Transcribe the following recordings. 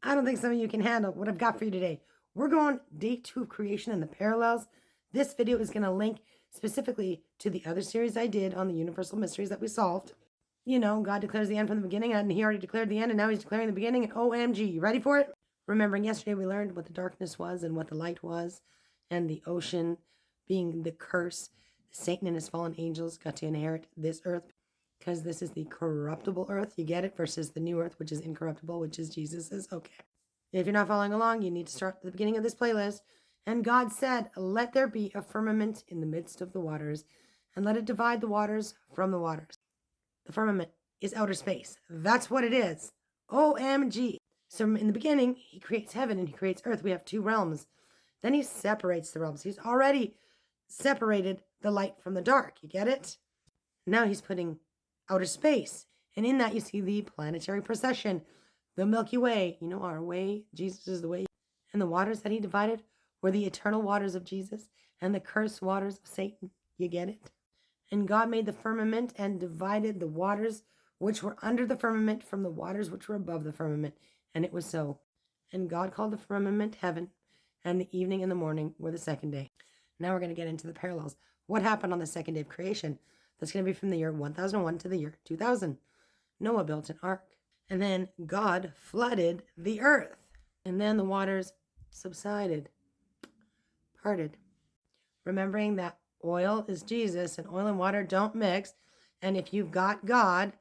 I don't think some of you can handle what I've got for you today. We're going day 2 of creation and the parallels. This video is going to link specifically to the other series I did on the universal mysteries that we solved. You know, God declares the end from the beginning, and he already declared the end, and now he's declaring the beginning, and OMG, you ready for it? Remembering yesterday we learned what the darkness was and what the light was, and the ocean being the curse. Satan and his fallen angels got to inherit this earth because this is the corruptible earth, you get it, versus the new earth, which is incorruptible, which is Jesus's. Okay. If you're not following along, you need to start at the beginning of this playlist. And God said, let there be a firmament in the midst of the waters, and let it divide the waters from the waters. The firmament is outer space. That's what it is. OMG. So in the beginning, he creates heaven and he creates earth. We have 2 realms. Then he separates the realms. He's already separated the light from the dark. You get it? Now he's putting outer space. And in that you see the planetary procession, the Milky Way. You know, our way. Jesus is the way. And the waters that he divided were the eternal waters of Jesus and the cursed waters of Satan. You get it? And God made the firmament and divided the waters which were under the firmament from the waters which were above the firmament. And it was so. And God called the firmament heaven, and the evening and the morning were the second day. Now we're going to get into the parallels. What happened on the second day of creation? That's going to be from the year 1001 to the year 2000. Noah built an ark. And then God flooded the earth. And then the waters subsided, parted. Remembering that oil is Jesus and oil and water don't mix. And if you've got God,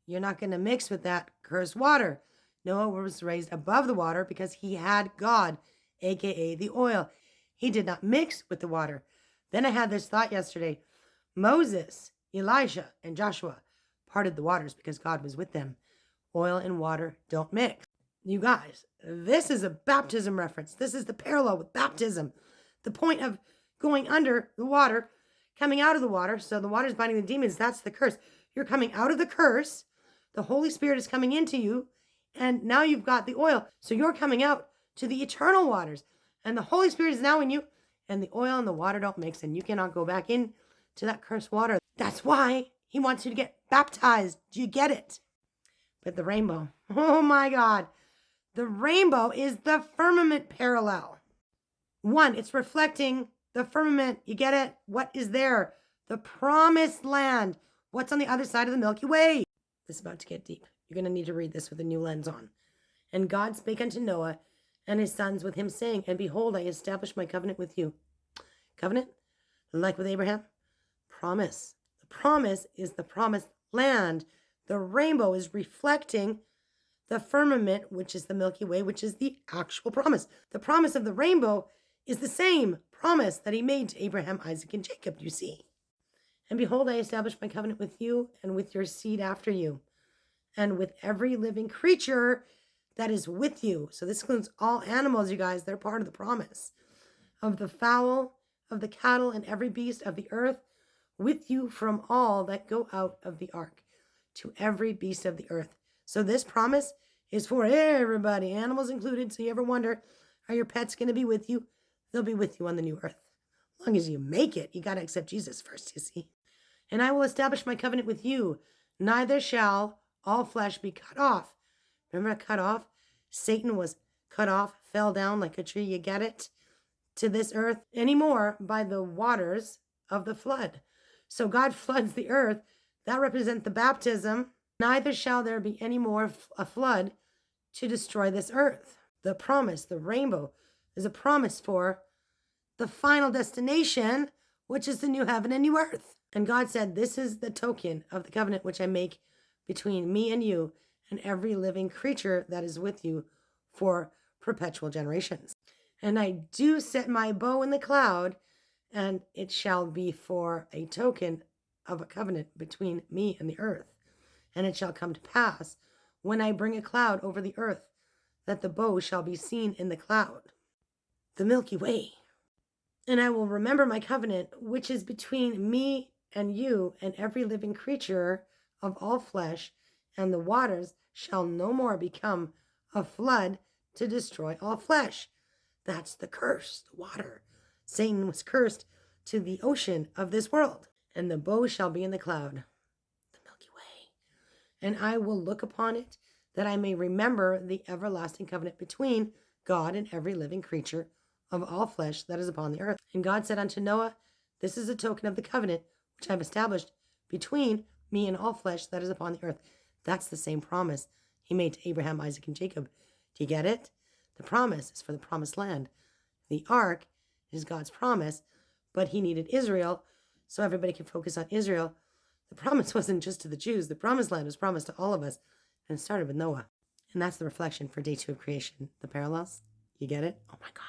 you're not going to mix with that cursed water. Noah was raised above the water because he had God, aka the oil. He did not mix with the water. Then I had this thought yesterday. Moses, Elijah, and Joshua parted the waters because God was with them. Oil and water don't mix. You guys, this is a baptism reference. This is the parallel with baptism. The point of going under the water, coming out of the water, so the water's binding the demons, that's the curse. You're coming out of the curse. The Holy Spirit is coming into you, and now you've got the oil. So you're coming out to the eternal waters, and the Holy Spirit is now in you, and the oil and the water don't mix, and you cannot go back in to that cursed water. That's why he wants you to get baptized. Do you get it? But the rainbow, oh my God. The rainbow is the firmament parallel. 1, it's reflecting the firmament. You get it? What is there? The promised land. What's on the other side of the Milky Way? This is about to get deep. You're going to need to read this with a new lens on. And God spake unto Noah and his sons with him, saying, and behold, I establish my covenant with you. Covenant? Like with Abraham? Promise. The promise is the promised land. The rainbow is reflecting the firmament, which is the Milky Way, which is the actual promise. The promise of the rainbow is the same promise that he made to Abraham, Isaac, and Jacob, you see. And behold, I establish my covenant with you and with your seed after you, and with every living creature that is with you. So this includes all animals, you guys. They're part of the promise. Of the fowl, of the cattle, and every beast of the earth, with you from all that go out of the ark, to every beast of the earth. So this promise is for everybody, animals included. So you ever wonder, are your pets going to be with you? They'll be with you on the new earth. As long as you make it, you got to accept Jesus first, you see. And I will establish my covenant with you. Neither shall all flesh be cut off. Remember cut off? Satan was cut off, fell down like a tree, you get it? To this earth anymore by the waters of the flood. So God floods the earth. That represents the baptism. Neither shall there be any more a flood to destroy this earth. The promise, the rainbow, is a promise for the final destination, which is the new heaven and new earth. And God said, this is the token of the covenant which I make between me and you and every living creature that is with you for perpetual generations. And I do set my bow in the cloud, and it shall be for a token of a covenant between me and the earth. And it shall come to pass, when I bring a cloud over the earth, that the bow shall be seen in the cloud, the Milky Way. And I will remember my covenant, which is between me and you and every living creature of all flesh, and the waters shall no more become a flood to destroy all flesh. That's the curse, the water. Satan was cursed to the ocean of this world. And the bow shall be in the cloud, the Milky Way. And I will look upon it, that I may remember the everlasting covenant between God and every living creature of all flesh that is upon the earth. And God said unto Noah, this is a token of the covenant which I have established between me and all flesh that is upon the earth. That's the same promise he made to Abraham, Isaac, and Jacob. Do you get it? The promise is for the promised land. The ark is God's promise, but he needed Israel so everybody can focus on Israel. The promise wasn't just to the Jews. The promised land was promised to all of us. And it started with Noah. And that's the reflection for day 2 of creation. The parallels. You get it? Oh my God.